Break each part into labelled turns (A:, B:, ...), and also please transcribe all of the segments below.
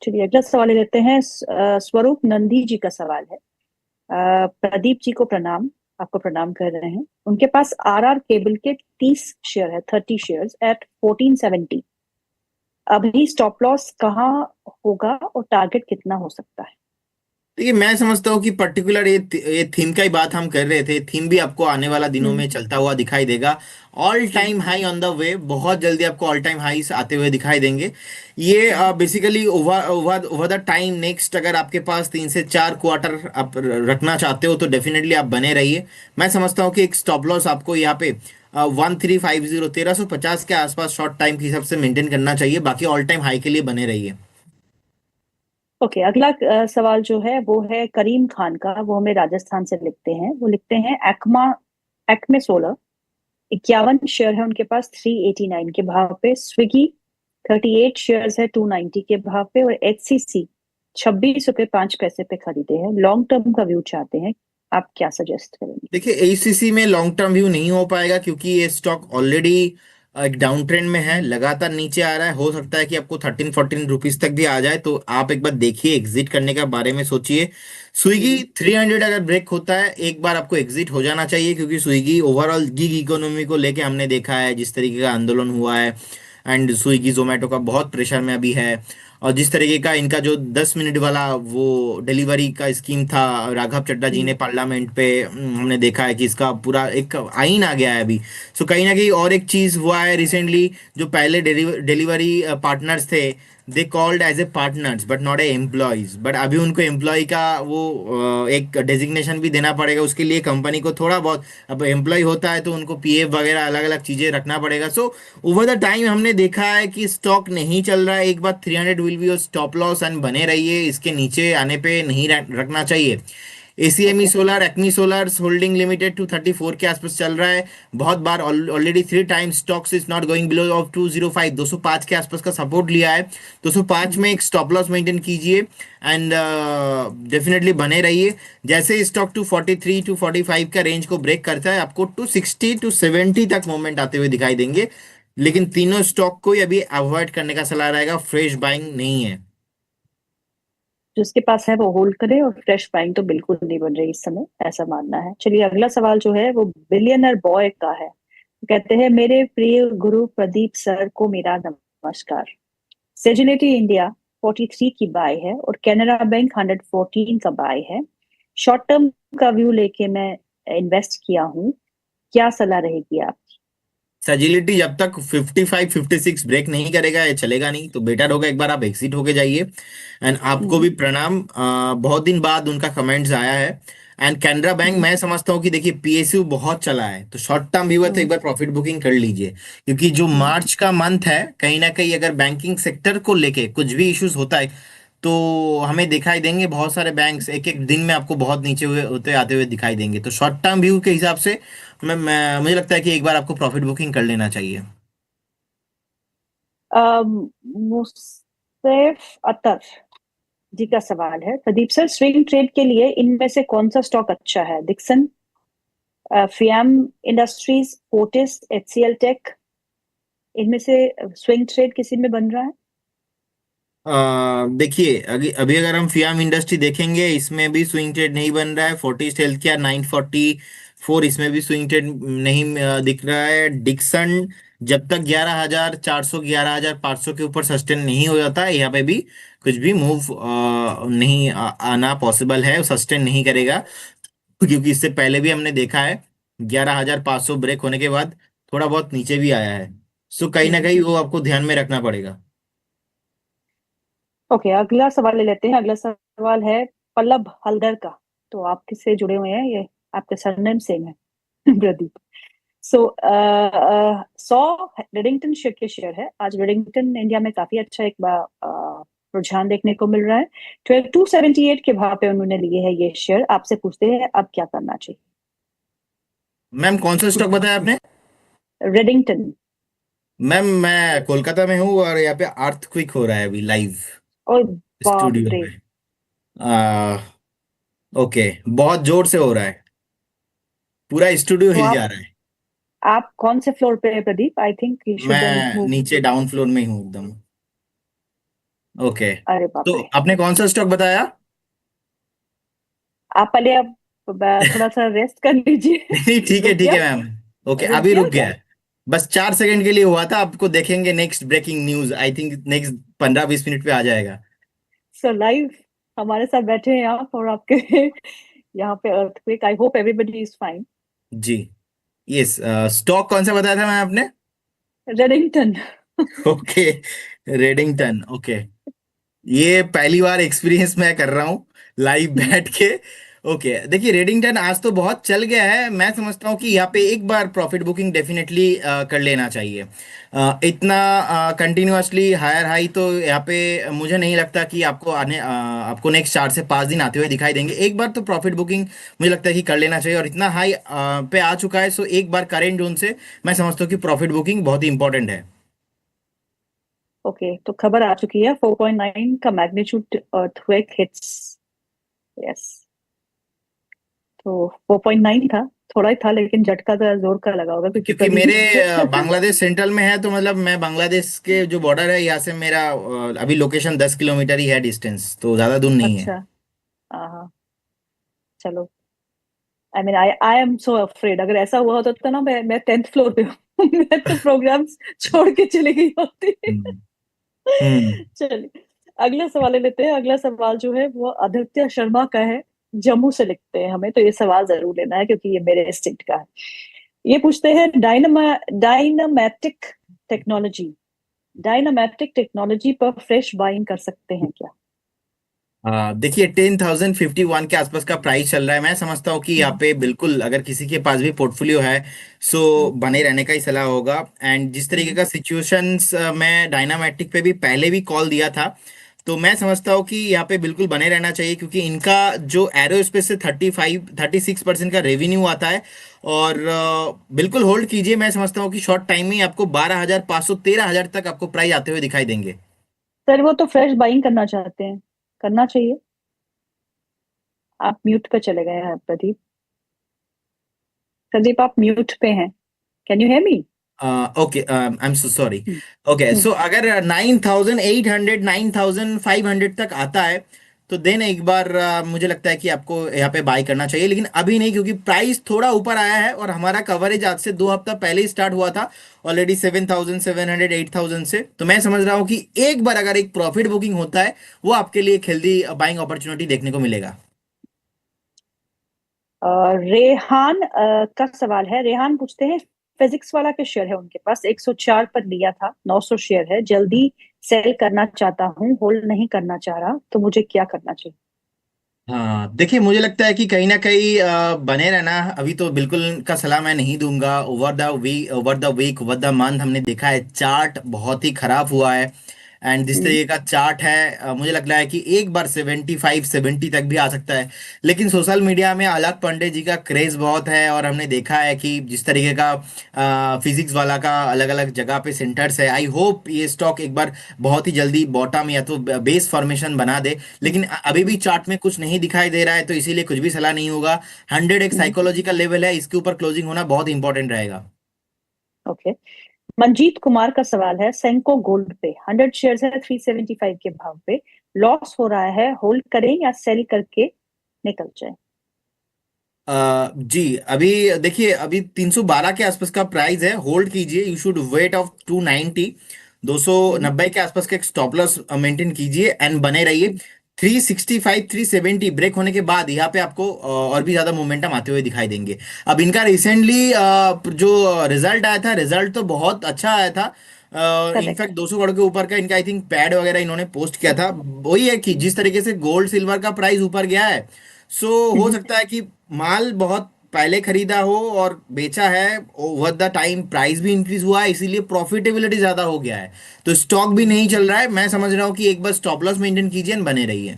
A: चलिए अगला सवाल ले लेते हैं। स्वरूप नंदी जी का सवाल है। प्रदीप जी को प्रणाम, आपको प्रणाम कर रहे हैं। उनके पास आरआर केबल के 30 शेयर है, 30 शेयर्स एट 1470। अभी स्टॉप लॉस कहाँ होगा और टारगेट कितना हो सकता है?
B: देखिए, मैं समझता हूँ कि पर्टिकुलर ये थीम का ही बात हम कर रहे थे। थीम भी आपको आने वाला दिनों
A: हम्म।
B: में चलता हुआ दिखाई देगा। All
A: hmm.
B: Time high on the way, बहुत जल्दी आपको ऑल टाइम हाई आते हुए दिखाई देंगे। ये
A: hmm.
B: Basically over over over the time, next अगर आपके पास 3 से 4 क्वार्टर आप रखना चाहते हो तो डेफिनेटली आप बने रहिए। मैं समझता हूँ कि एक स्टॉप लॉस आपको यहाँ पे 1350, 1350 के आसपास शॉर्ट टाइम के हिसाब से मेंटेन करना चाहिए। बाकी ऑल टाइम हाई के लिए बने रहिए।
A: ओके, अगला सवाल जो है वो है करीम खान का। वो हमें राजस्थान से लिखते हैं। वो लिखते हैं एक्मे सोलर 51 शेयर है उनके पास 389 के भाव पे। स्विगी 38 शेयर्स है 290 के भाव पे। और HCC 26 रुपये 5 पैसे पे खरीदे हैं। लॉन्ग टर्म का व्यू चाहते हैं, आप क्या सजेस्ट करेंगे?
B: देखिए, एसीसी में लॉन्ग टर्म व्यू नहीं हो पाएगा क्योंकि ये स्टॉक ऑलरेडी एक डाउन ट्रेंड में है, लगातार नीचे आ रहा है। हो सकता है कि आपको 13-14 रुपीज तक भी आ जाए, तो आप एक बार देखिए, एग्जिट करने के बारे में सोचिए। स्विगी
A: हम्म।
B: 300 अगर ब्रेक होता है, एक बार आपको एग्जिट हो जाना चाहिए, क्योंकि स्विगी ओवरऑल गिग इकोनॉमी को लेके हमने देखा है जिस तरीके का आंदोलन हुआ है। एंड स्विगी जोमेटो का बहुत प्रेशर में अभी है। और जिस तरीके का इनका जो 10 मिनट वाला वो डिलीवरी का स्कीम था, राघव चड्ढा जी ने
A: हम्म।
B: पार्लियामेंट पे, हमने देखा है कि इसका पूरा एक आइन आ गया है अभी। सो कहीं ना कहीं और एक चीज हुआ है रिसेंटली। जो पहले डिलीवरी पार्टनर्स थे, they called as a partners but not a employees, but अभी उनको एम्प्लॉय का वो एक डेजिग्नेशन भी देना पड़ेगा। उसके लिए कंपनी को थोड़ा बहुत, अब एम्प्लॉय होता है तो उनको पीएफ वगैरह अलग अलग चीजें रखना पड़ेगा। सो ओवर द टाइम हमने देखा है कि स्टॉक नहीं चल रहा है। एक बार 300 will be your stop loss and बने रहिए, इसके नीचे आने पे नहीं रखना चाहिए। ACME
A: okay.
B: Solar, ACME solar holding limited 234 के आसपास चल रहा है। बहुत बार already 3 times stocks is not going below of 205, 205 के आसपास का सपोर्ट लिया है। 205
A: हम्म।
B: में एक स्टॉप लॉस मेंटेन कीजिए एंड डेफिनेटली बने रहिए। जैसे स्टॉक 243 टू 45 का रेंज को ब्रेक करता है, आपको 260 टू 70 तक मूवमेंट आते हुए दिखाई देंगे। लेकिन तीनों स्टॉक को ही अभी अवॉइड करने का सलाह रहेगा, फ्रेश बाइंग नहीं है।
A: जिसके पास है वो होल्ड करे, और फ्रेश बाइंग तो बिल्कुल नहीं बन रही इस समय, ऐसा मानना है। चलिए अगला सवाल जो है वो बिलियनर बॉय का है। कहते हैं मेरे प्रिय गुरु प्रदीप सर को मेरा नमस्कार। सेजिलिटी इंडिया 43 की बाय है और कैनरा बैंक 114 का बाय है। शॉर्ट टर्म का व्यू लेके मैं इन्वेस्ट किया हूँ, क्या सलाह रहेगी आप?
B: सजिलिटी जब तक 55-56 ब्रेक नहीं करेगा, ये चलेगा नहीं। तो बेटर होगा एक बार आप एग्जिट होके जाइए। एंड आपको
A: हम्म।
B: भी प्रणाम, बहुत दिन बाद उनका कमेंट्स आया है। एंड कैनरा बैंक,
A: हम्म।
B: मैं समझता हूँ कि देखिए पीएसयू बहुत चला है, तो शॉर्ट टर्म भी हुआ तो
A: हम्म।
B: एक बार प्रॉफिट बुकिंग कर लीजिए। क्योंकि जो
A: हम्म।
B: मार्च का मंथ है, कहीं ना कहीं अगर बैंकिंग सेक्टर को लेके कुछ भी इश्यूज होता है तो हमें दिखाई देंगे। बहुत सारे बैंक्स एक एक दिन में आपको बहुत नीचे हुए होते आते हुए दिखाई देंगे। तो शॉर्ट टर्म व्यू के हिसाब से मुझे लगता है कि एक बार आपको प्रॉफिट बुकिंग कर लेना चाहिए।
A: मुस्तैफ अतर जी का सवाल है। प्रदीप सर, स्विंग ट्रेड के लिए इनमें से कौन सा स्टॉक अच्छा है? Dixon, Fiem industries, Fortis, HCL tech, इनमें से स्विंग ट्रेड किसी में बन रहा है?
B: देखिए, अभी अभी अगर हम फियाम इंडस्ट्री देखेंगे, इसमें भी स्विंग ट्रेड नहीं बन रहा है। फोर्टिस हेल्थ केयर 944, इसमें भी स्विंग ट्रेड नहीं दिख रहा है। डिक्सन जब तक 11,400 11,500 के ऊपर सस्टेन नहीं हो जाता है, यहाँ पे भी कुछ भी मूव नहीं आना पॉसिबल है, सस्टेन नहीं करेगा। क्योंकि इससे पहले भी हमने देखा है 11,500 ब्रेक होने के बाद थोड़ा बहुत नीचे भी आया है। सो कहीं ना
A: हम्म।
B: कहीं वो आपको ध्यान में रखना पड़ेगा।
A: ओके, अगला सवाल ले लेते हैं। अगला सवाल है पल्लव हलदर का। तो आप किससे जुड़े हुए हैं ये? आपके सरनेम सेम है प्रदीप। सो 100 रेडिंगटन शेयर के शेयर है। आज रेडिंगटन इंडिया में काफी अच्छा एक बार रुझान देखने को मिल रहा है। 278 के भाव पे उन्होंने लिए है ये शेयर। आपसे पूछते हैं अब क्या करना चाहिए?
B: मैम, कौन सा स्टॉक बताया आपने?
A: रेडिंगटन।
B: मैम, मैं कोलकाता में हूँ और यहाँ पे अर्थक्वेक हो रहा है अभी लाइव
A: और बाप
B: स्टूडियो
A: रे!
B: में। आ, ओके, बहुत जोर से हो रहा है, पूरा स्टूडियो
A: तो
B: हिल
A: आप
B: जा रहा है।
A: आप कौन से फ्लोर पे है Pradeep? I think you should
B: मैं
A: मूव।
B: नीचे डाउन फ्लोर में ही हूँ एकदम। ओके,
A: अरे बाप
B: तो
A: रे।
B: आपने कौन सा स्टॉक बताया?
A: आप पहले अब थोड़ा सा रेस्ट कर लीजिए।
B: नहीं
A: रुक
B: ठीक
A: गया,
B: है मैम। ओके,
A: रुक
B: अभी रुक
A: गया
B: गया
A: क्या?
B: है। बस 4 सेकंड के लिए हुआ था, आपको देखेंगे next breaking news, I think next 15-20 minute पे आ जाएगा।
A: सो लाइव हमारे साथ बैठे हैं आप, और आपके यहाँ पे earthquake. I hope everybody is fine.
B: जी, यस। स्टॉक कौन सा बताया था मैं आपने?
A: रेडिंगटन।
B: Okay, Redington, okay. ये पहली बार एक्सपीरियंस मैं कर रहा हूँ लाइव बैठ के। ओके, देखिए रेडिंगटन आज तो बहुत चल गया है, मैं समझता हूँ कि यहाँ पे एक बार प्रॉफिट बुकिंग डेफिनेटली कर लेना चाहिए। इतना कंटिन्यूअसली हायर हाई तो यहाँ पे मुझे नहीं लगता कि आपको नेक्स्ट 4 से 5 दिन आते हुए दिखाई देंगे। एक बार तो प्रॉफिट बुकिंग मुझे लगता है कि कर लेना चाहिए, और इतना हाई पे आ चुका है, सो एक बार करेंट जोन से मैं समझता हूँ कि प्रॉफिट बुकिंग बहुत ही इंपॉर्टेंट है।
A: ओके, तो खबर आ चुकी है, 4.9 का मैग्नीट्यूड अर्थक्वेक हिट्स। यस। तो 4.9 था, थोड़ा ही था, लेकिन झटका तो जोर का लगा होगा क्योंकि
B: क्योंकि
A: कल
B: मेरे
A: ही
B: बांग्लादेश सेंट्रल में है, तो मतलब मैं बांग्लादेश के जो बॉर्डर है यहाँ से मेरा अभी लोकेशन 10 किलोमीटर ही है डिस्टेंस, तो ज़्यादा दूर नहीं है।
A: अच्छा। हाँ। चलो। I mean, I am so afraid, अगर ऐसा हुआ होता तो ना, मैं 10th फ्लोर पे हूँ। मैं तो प्रोग्राम्स छोड़ के चली गई होती।
B: हम्म। हम्म।
A: चलिए, अगला सवाल ले लेते हैं। अगला सवाल जो है वो आदित्य शर्मा का है। जम्मू से लिखते हैं हमें, तो ये सवाल जरूर लेना है क्योंकि ये मेरे स्टेट का है। ये पूछते हैं, डायनामैटिक टेक्नोलॉजी डायनामैटिक टेक्नोलॉजी पर फ्रेश बाइंग कर सकते हैं क्या?
B: हाँ, देखिए 10,051 के आसपास का प्राइस चल रहा है, मैं समझता हूँ कि यहाँ
A: हम्म।
B: पे बिल्कुल अगर किसी के पास भी पोर्टफोलियो है, सो
A: हम्म।
B: बने रहने का ही सलाह होगा। एंड जिस तरीके
A: हम्म।
B: का सिचुएशंस मैं डायनामेटिक पे भी पहले भी कॉल दिया था, तो मैं समझता हूँ कि यहाँ पे बिल्कुल बने रहना चाहिए, क्योंकि इनका जो एरोस्पेस से 36% का रेवेन्यू आता है। और बिल्कुल होल्ड कीजिए, मैं समझता हूँ कि शॉर्ट टाइम में ही आपको 12,500 13,000 तक आपको प्राइस आते हुए दिखाई देंगे।
A: सर, वो तो फ्रेश बाइंग करना चाहते हैं, करना चाहिए। आप म्यूट पे चले गए हैं प्रदीप। प्रदीप, आप म्यूट पे हैं। Can you hear me?
B: Okay, I am so sorry. Okay, so अगर 9,800 9,500 तक आता है, तो देन एक बार मुझे लगता है कि आपको यहाँ पे बाय करना चाहिए, लेकिन अभी नहीं, क्योंकि प्राइस थोड़ा ऊपर आया है और हमारा कवरेज आज से 2 हफ्ता पहले ही स्टार्ट हुआ था ऑलरेडी 7,700 8,000 से। तो मैं समझ रहा हूँ कि एक बार अगर एक प्रॉफिट बुकिंग होता है, वो आपके लिए एक हेल्दी बाइंग अपॉर्चुनिटी देखने को मिलेगा।
A: रेहान का सवाल है। रेहान पूछते हैं, फिजिक्स वाला के शेयर है उनके पास, 104 पर लिया था, 900 शेयर है, जल्दी सेल करना चाहता हूँ, होल्ड नहीं करना चाह रहा, तो मुझे क्या करना चाहिए?
B: हाँ, देखिए मुझे लगता है कि कहीं ना कहीं बने रहना अभी तो बिल्कुल का सलाह मैं नहीं दूंगा। Over the week over the month हमने देखा है चार्ट बहुत ही खराब हुआ है। एंड जिस
A: हम्म।
B: तरीके का चार्ट है, मुझे लग रहा है कि एक बार 75 70 तक भी आ सकता है। लेकिन सोशल मीडिया में अलग पांडे जी का क्रेज बहुत है, और हमने देखा है कि जिस तरीके का फिजिक्स वाला का अलग अलग जगह पे सेंटर्स है, आई होप ये स्टॉक एक बार बहुत ही जल्दी बॉटम या तो बेस फॉर्मेशन बना दे।
A: हम्म।
B: लेकिन अभी भी
A: हम्म।
B: चार्ट में कुछ नहीं दिखाई दे रहा है, तो इसीलिए कुछ भी सलाह नहीं होगा। 100 एक
A: हम्म।
B: साइकोलॉजिकल लेवल है, इसके ऊपर क्लोजिंग होना बहुत इंपॉर्टेंट रहेगा।
A: ओके। मंजीत कुमार का सवाल है, सेंको गोल्ड पे 100 शेयर्स है, 375 के भाव पे, लॉस हो रहा है, होल्ड करें या सेल करके निकल जाए?
B: जी, अभी देखिए अभी 312 के आसपास का प्राइस है, होल्ड कीजिए। यू शुड वेट ऑफ 290, दो सौ
A: हम्म।
B: नब्बे के आसपास का एक स्टॉप लॉस मेंटेन कीजिए एंड बने रहिए।
A: हम्म।
B: 365 370 ब्रेक होने के बाद यहाँ पे आपको और भी ज्यादा मोमेंटम आते हुए दिखाई देंगे। अब इनका रिसेंटली जो रिजल्ट आया था, रिजल्ट तो बहुत अच्छा आया था।
A: करेक्ट।
B: इनफैक्ट 200 करोड़ के ऊपर का इनका आई थिंक पैड वगैरह इन्होंने पोस्ट किया था। वही है कि जिस तरीके से गोल्ड सिल्वर का प्राइस ऊपर गया है, सो हो सकता है कि माल बहुत पहले खरीदा हो और बेचा है, ओवर द टाइम प्राइस भी इंक्रीज हुआ है, इसीलिए प्रॉफिटेबिलिटी ज्यादा हो गया है। तो स्टॉक भी नहीं चल रहा है, मैं समझ रहा हूँ कि एक बार स्टॉप लॉस मेंटेन कीजिए and बने रहिए।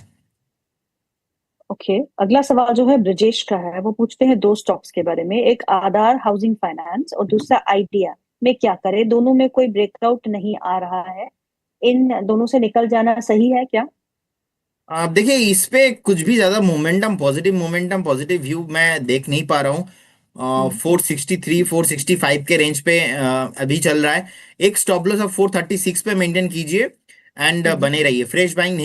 A: ओके। अगला सवाल जो है ब्रजेश का है। वो पूछते हैं दो स्टॉक्स के बारे में, एक आधार हाउसिंग फाइनेंस और दूसरा आइडिया, में क्या करें? दोनों में कोई ब्रेकआउट नहीं आ रहा है, इन दोनों से निकल जाना सही है क्या?
B: आप देखिए इस पे कुछ भी ज्यादा मोमेंटम पॉजिटिव व्यू मैं देख नहीं पा रहा हूँ।
A: हम्म।
B: 463 465 के रेंज पे अभी चल रहा है। एक स्टॉप लॉस ऑफ 436 पे मेंटेन कीजिए। एंड
A: हम्म।
B: बने रहिए, फ्रेश बाइंग नहीं